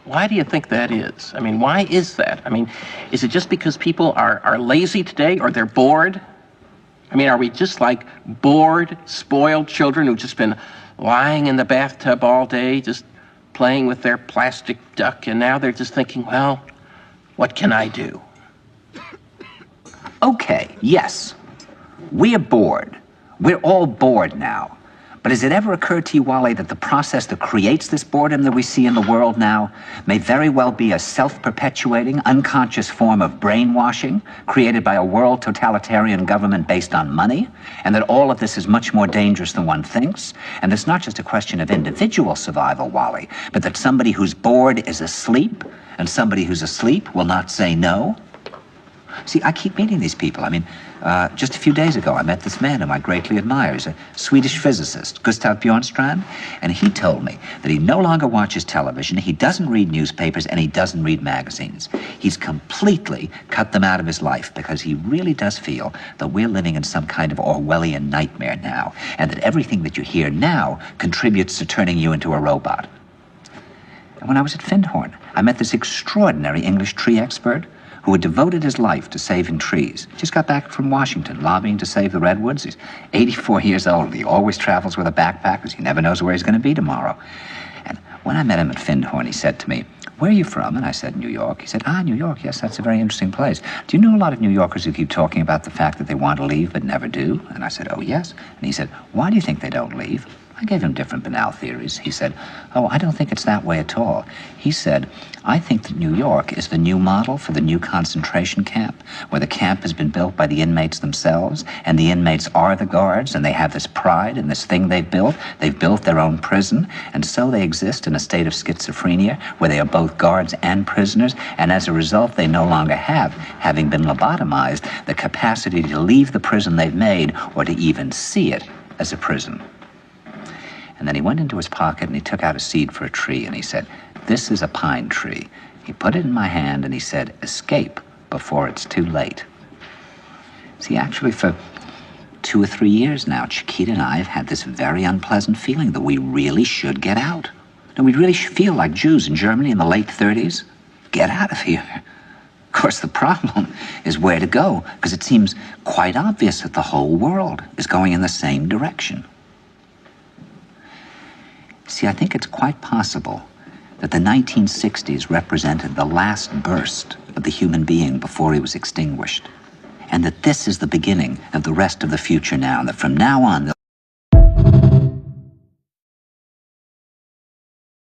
why do you think that is? I mean, why is that? I mean, is it just because people are lazy today, or they're bored? I mean, are we just like bored, spoiled children who've just been lying in the bathtub all day, just playing with their plastic duck, and now they're just thinking, well, what can I do? Okay, yes. We are bored. We're all bored now. But has it ever occurred to you, Wally, that the process that creates this boredom that we see in the world now may very well be a self-perpetuating, unconscious form of brainwashing created by a world totalitarian government based on money, and that all of this is much more dangerous than one thinks, and it's not just a question of individual survival, Wally, but that somebody who's bored is asleep, and somebody who's asleep will not say no? See, I keep meeting these people. I mean, just a few days ago, I met this man whom I greatly admire. He's a Swedish physicist, Gustav Bjornstrand, and he told me that he no longer watches television, he doesn't read newspapers, and he doesn't read magazines. He's completely cut them out of his life because he really does feel that we're living in some kind of Orwellian nightmare now, and that everything that you hear now contributes to turning you into a robot. And when I was at Findhorn, I met this extraordinary English tree expert who had devoted his life to saving trees. Just got back from Washington, lobbying to save the redwoods. He's 84 years old. He always travels with a backpack because he never knows where he's going to be tomorrow. And when I met him at Findhorn, he said to me, "Where are you from?" And I said, "New York." He said, New York, yes, that's a very interesting place. Do you know a lot of New Yorkers who keep talking about the fact that they want to leave but never do? And I said, "Oh, yes." And he said, "Why do you think they don't leave?" I gave him different banal theories. He said, "Oh, I don't think it's that way at all." He said, "I think that New York is the new model for the new concentration camp, where the camp has been built by the inmates themselves, and the inmates are the guards, and they have this pride in this thing they've built. They've built their own prison, and so they exist in a state of schizophrenia, where they are both guards and prisoners, and as a result, they no longer have, having been lobotomized, the capacity to leave the prison they've made, or to even see it as a prison." And then he went into his pocket and he took out a seed for a tree and he said, "This is a pine tree." He put it in my hand and he said, "Escape before it's too late." See, actually for 2 or 3 years now, Chiquita and I have had this very unpleasant feeling that we really should get out. And we really feel like Jews in Germany in the late 30s. Get out of here. Of course, the problem is where to go, because it seems quite obvious that the whole world is going in the same direction. See, I think it's quite possible that the 1960s represented the last burst of the human being before he was extinguished, and that this is the beginning of the rest of the future now, and that from now on